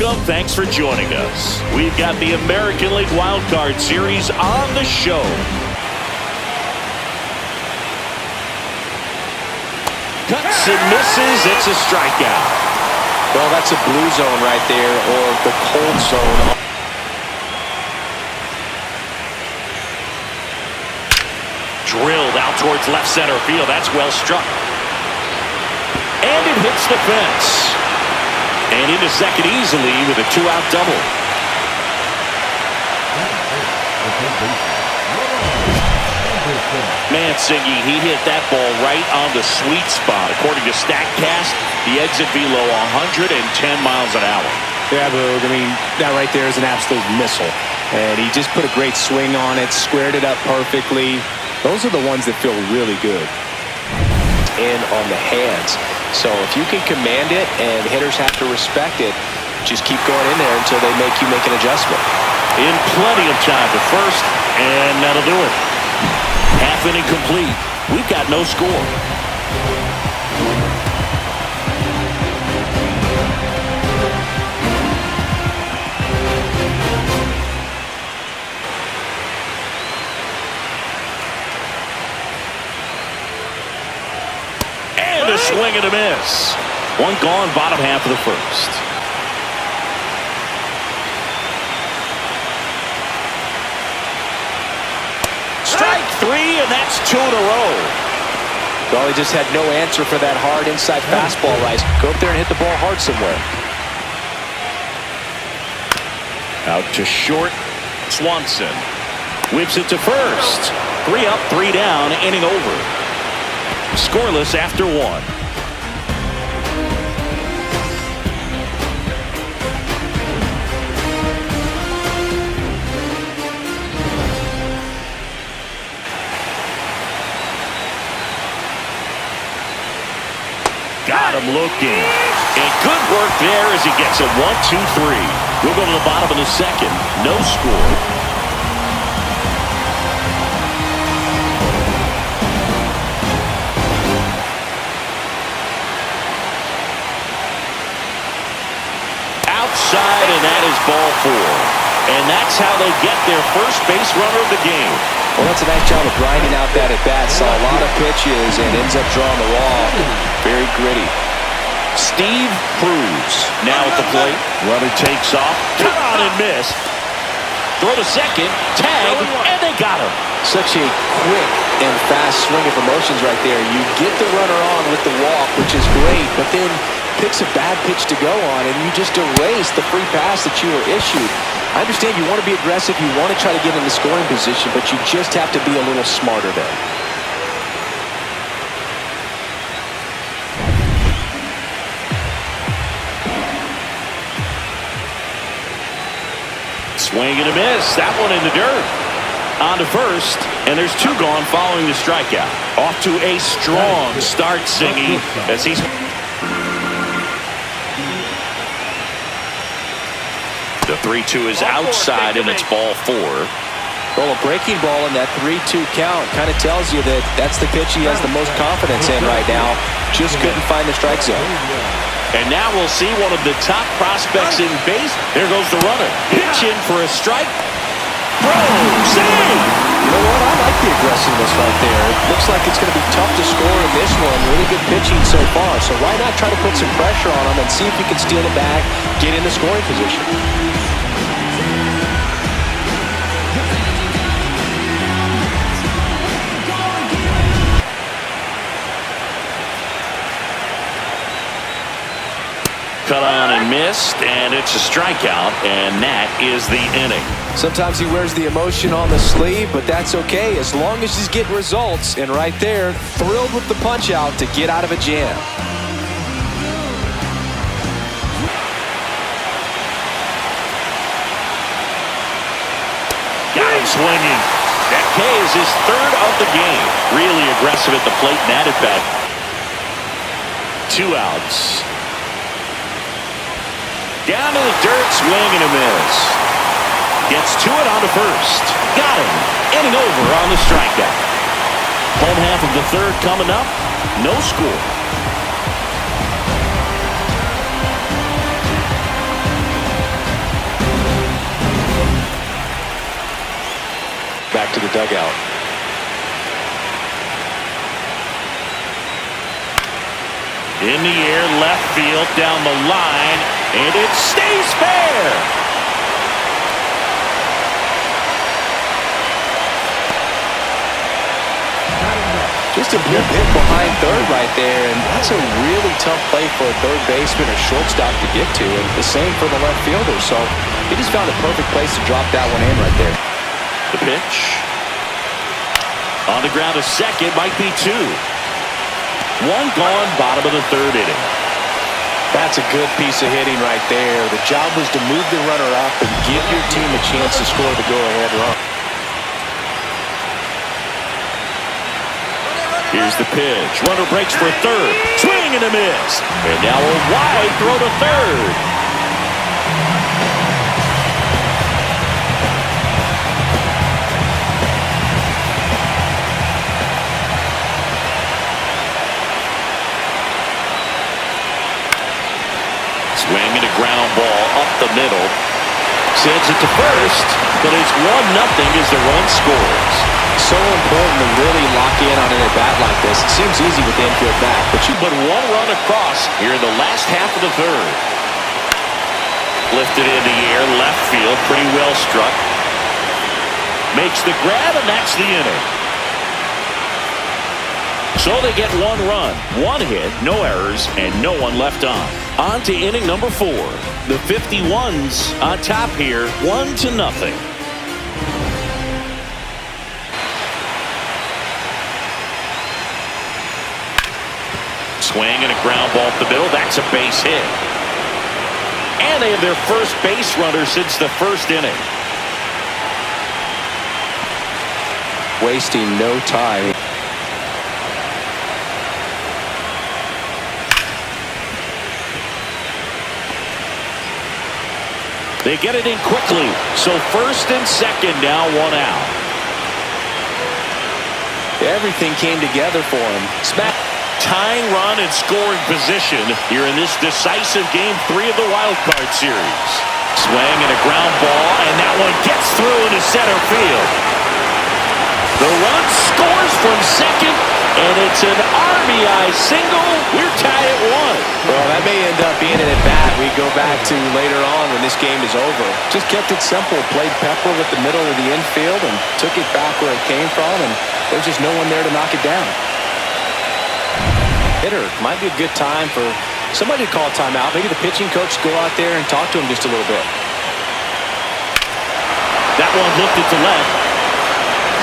Welcome. Thanks for joining us. We've got the American League Wild Card Series on the show. Cuts and misses. It's a strikeout. Well, that's a blue zone right there, or the cold zone. Drilled out towards left center field. That's well struck. And it hits the fence. And into second easily with a two-out double. Mancini, he hit that ball right on the sweet spot. According to StatCast, the exit velo 110 miles an hour. Yeah, Boog, I mean, that right there is an absolute missile. And he just put a great swing on it, squared it up perfectly. Those are the ones that feel really good. And on the hands. So if you can command it and hitters have to respect it, just keep going in there until they make you make an adjustment. In plenty of time to first, and that'll do it. Half inning complete. We've got no score. And a swing and a miss. One gone, bottom half of the first. Strike three, and that's two in a row. Well, he just had no answer for that hard inside fastball, Rice. Go up there and hit the ball hard somewhere. Out to short. Swanson whips it to first. 3 up, 3 down, inning over. Scoreless after one. Got him looking. And good work there as he gets a 1-2-3. We'll go to the bottom of the second. No score. Outside, and that is ball 4. And that's how they get their first base runner of the game. Well, that's a nice job of grinding out that at bat. Saw a lot of pitches and ends up drawing the walk. Very gritty. Steve Cruz now at the plate. Runner takes off. Cut on and miss. Throw to second. Tag. And they got him. Such a quick and fast swing of emotions right there. You get the runner on with the walk, which is great, but then picks a bad pitch to go on, and you just erase the free pass that you were issued. I understand you want to be aggressive, you want to try to get in the scoring position, but you just have to be a little smarter there. Swing and a miss. That one in the dirt. On to first, and there's 2 gone following the strikeout. Off to a strong start, Singy, as he's... The 3-2 is outside, and it's ball 4. Well, a breaking ball in that 3-2 count kind of tells you that that's the pitch he has the most confidence in right now. Just couldn't find the strike zone. And now we'll see one of the top prospects in base. There goes the runner. Pitch in for a strike. Save! You know what? I like the aggressiveness right there. It looks like it's going to be tough to score in this one. Really good pitching so far. So why not try to put some pressure on him and see if you can steal it back, get in the scoring position. Cut on and missed, and it's a strikeout, and that is the inning. Sometimes he wears the emotion on the sleeve, but that's okay as long as he's getting results. And right there, thrilled with the punch out to get out of a jam. Got him swinging. That K is his 3rd of the game. Really aggressive at the plate and at it back. 2 outs. Down to the dirt, swing and a miss. Gets to it on to first. Got him. Inning over on the strikeout. Home half of the 3rd coming up. No score. back to the dugout. In the air, left field, down the line, and it stays fair. Just a blip hit behind third right there, and that's a really tough play for a third baseman or shortstop to get to, and the same for the left fielder. So he just found a perfect place to drop that one in right there. The pitch. On the ground to second, might be two. One gone, bottom of the third inning. That's a good piece of hitting right there. The job was to move the runner up and give your team a chance to score the go-ahead run. Here's the pitch. Runner breaks for third. Swing and a miss. And now a wide throw to third. Swing and a ground ball up the middle. Sends it to first, but it's 1-0 as the run scores. So important to really lock in on an at-bat like this. It seems easy with the infield back, but you put one run across here in the last half of the third. Lifted in the air, left field, pretty well struck. Makes the grab, and that's the inning. So they get one run, one hit, no errors, and no one left on. On to inning number 4. The 51s on top here, 1-0. Swing and a ground ball up the middle. That's a base hit. And they have their first base runner since the first inning. Wasting no time. They get it in quickly. So first and second now, one out. Everything came together for him. Smack. Tying run and scoring position here in this decisive game 3 of the wild card series. Swing and a ground ball, and that one gets through into center field. The run scores from second, and it's an RBI single. We're tied at 1. Well, that may end up being an at-bat we go back to later on when this game is over. Just kept it simple, played pepper with the middle of the infield, and took it back where it came from, and there's just no one there to knock it down. Hitter, might be a good time for somebody to call a timeout. Maybe the pitching coach go out there and talk to him just a little bit. That one lifted to left.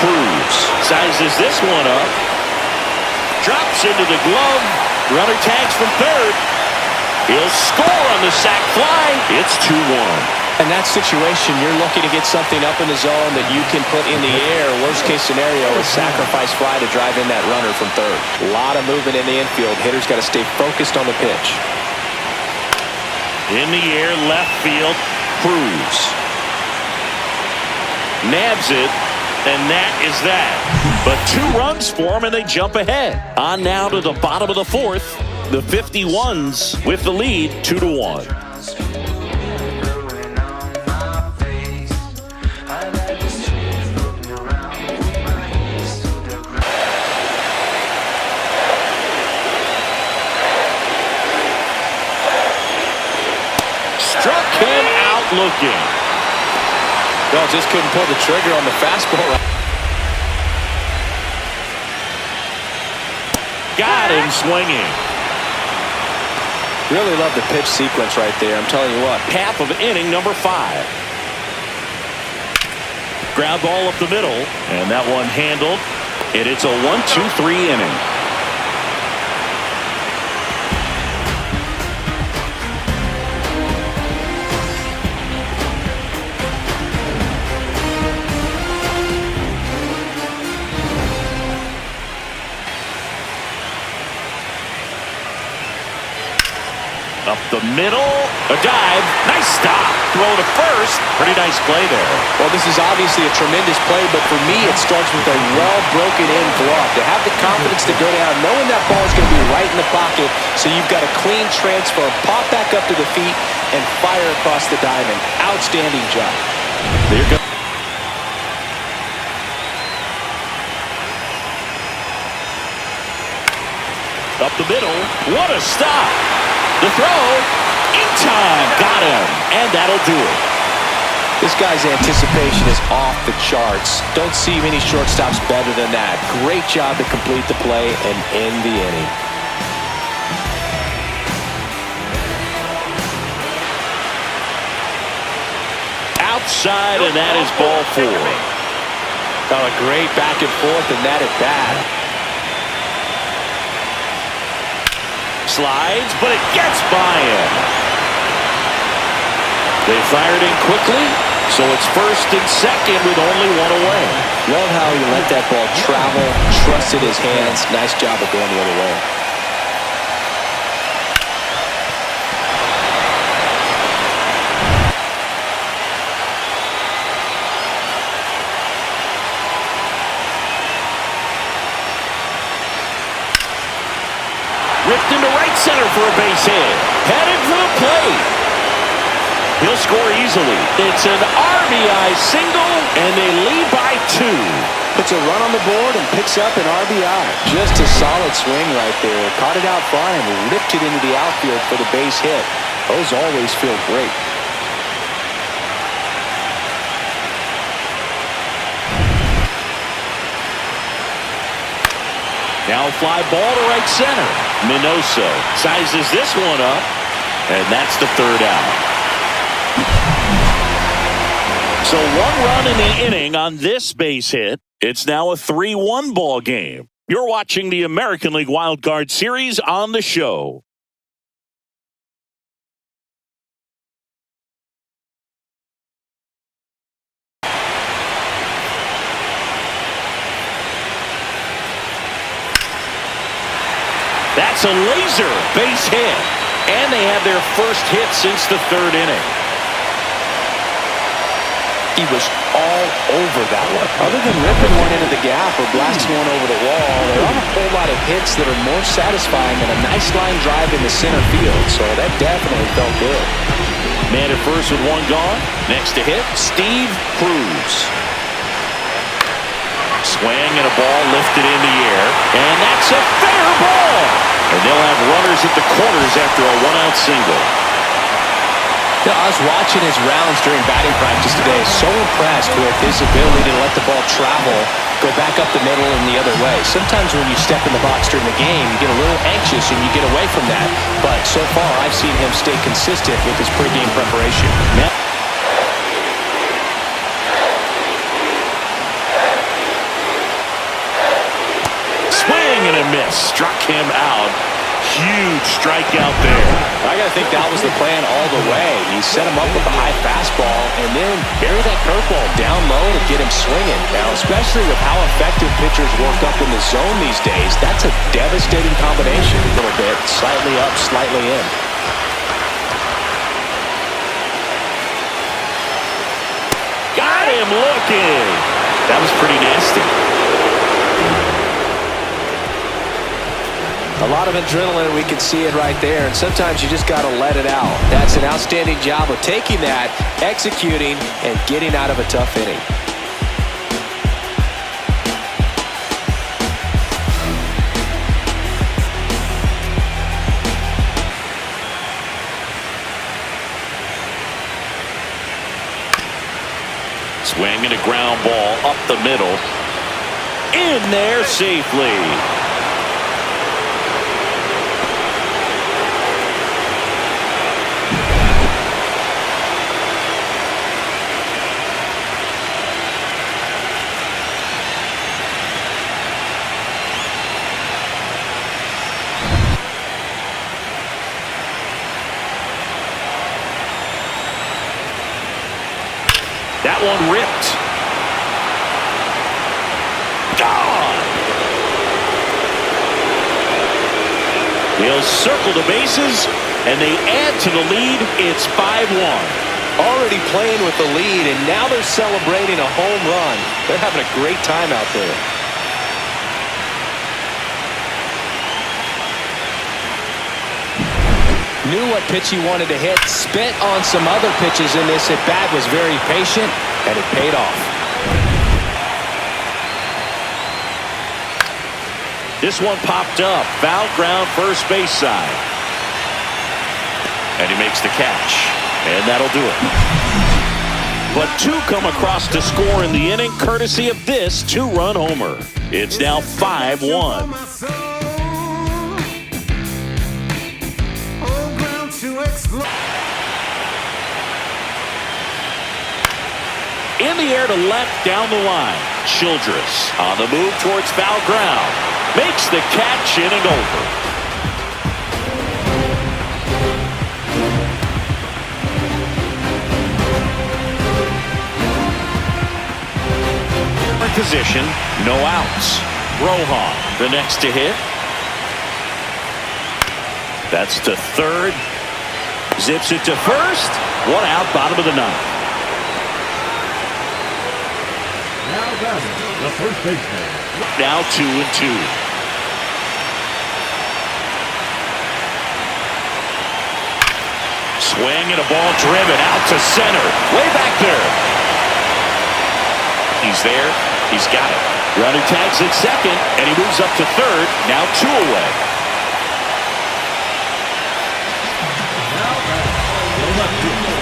Cruz sizes this one up. Drops into the glove. Runner tags from third. He'll score on the sac fly. It's 2-1. In that situation, you're looking to get something up in the zone that you can put in the air. Worst case scenario, a sacrifice fly to drive in that runner from third. A lot of movement in the infield. Hitter's got to stay focused on the pitch. In the air, left field, Cruz. Nabs it, and that is that. But 2 runs for him, and they jump ahead. On now to the bottom of the 4th. The 51s with the lead, 2-1. Looking. Well, just couldn't pull the trigger on the fastball. Got him swinging. Really love the pitch sequence right there. I'm telling you what. Half of inning number 5. Ground ball up the middle, and that one handled. And it's a 1-2-3 inning. Up the middle, a dive, nice stop, throw to first, pretty nice play there. Well, this is obviously a tremendous play, but for me it starts with a well-broken-in glove. To have the confidence to go down, knowing that ball is going to be right in the pocket, so you've got a clean transfer, pop back up to the feet, and fire across the diamond. Outstanding job. There you go. Up the middle. What a stop. The throw. In time. Got him. And that'll do it. This guy's anticipation is off the charts. Don't see many shortstops better than that. Great job to complete the play and end the inning. Outside, and that is ball 4. Oh, a great back and forth, and that at bat. Slides, but it gets by him. They fired in quickly, so it's first and second with only one away. Love how he let that ball travel, trusted his hands. Nice job of going the other way. Ripped into right center for a base hit. Headed for the plate. He'll score easily. It's an RBI single, and they lead by 2. Puts a run on the board and picks up an RBI. Just a solid swing right there. Caught it out front and ripped it into the outfield for the base hit. Those always feel great. Now fly ball to right center. Minoso sizes this one up, and that's the 3rd out. So 1 run in the inning on this base hit. It's now a 3-1 ball game. You're watching the American League Wild Card Series on the show. That's a laser base hit. And they have their first hit since the 3rd inning. He was all over that one. Other than ripping one into the gap or blasting one over the wall, there aren't a whole lot of hits that are more satisfying than a nice line drive into center field. So that definitely felt good. Man at first with 1 gone. Next to hit, Steve Cruz. Swing and a ball lifted in the air. And that's a fair ball. And they'll have runners at the corners after a 1-out single. You know, I was watching his rounds during batting practice today. So impressed with his ability to let the ball travel, go back up the middle and the other way. Sometimes when you step in the box during the game, you get a little anxious and you get away from that. But so far, I've seen him stay consistent with his pregame preparation. Swing and a miss. Struck him out. Huge strikeout there. I got to think that was the plan all the way. He set him up with a high fastball and then bury that curveball down low to get him swinging. Now, especially with how effective pitchers work up in the zone these days, that's a devastating combination. A little bit, slightly up, slightly in. Got him looking. That was pretty nasty. A lot of adrenaline, we can see it right there, and sometimes you just got to let it out. That's an outstanding job of taking that, executing, and getting out of a tough inning. Swing and a ground ball up the middle. In there safely. That one ripped. Gone. They'll circle the bases, and they add to the lead. It's 5-1. Already playing with the lead, and now they're celebrating a home run. They're having a great time out there. Knew what pitch he wanted to hit, spent on some other pitches in this at-bat, was very patient, and it paid off. This one popped up. Foul ground, first base side. And he makes the catch. And that'll do it. But two come across to score in the inning, courtesy of this two-run homer. It's now 5-1. In the air to left, down the line. Childress on the move towards foul ground. Makes the catch, inning over. Position, no outs. Rohan, the next to hit. That's to third. Zips it to first. One out, bottom of the ninth. Now batting, the first baseman. Now 2-2. Swing and a ball driven out to center. Way back there. He's there. He's got it. Runner tags at second, and he moves up to third. Now 2 away. Now batting, the left fielder.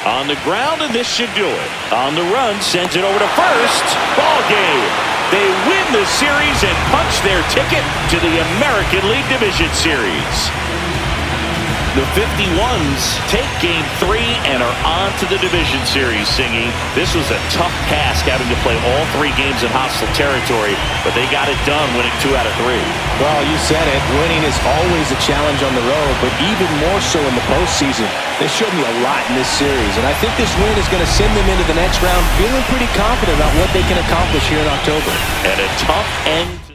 On the ground, and this should do it. On the run, sends it over to first. Ball game. They win the series and punch their ticket to the American League Division Series. The 51s take Game 3 and are on to the Division Series, singing. This was a tough task having to play all 3 games in hostile territory, but they got it done, winning 2 out of 3. Well, you said it. Winning is always a challenge on the road, but even more so in the postseason. They showed me a lot in this series, and I think this win is going to send them into the next round feeling pretty confident about what they can accomplish here in October. And a tough end.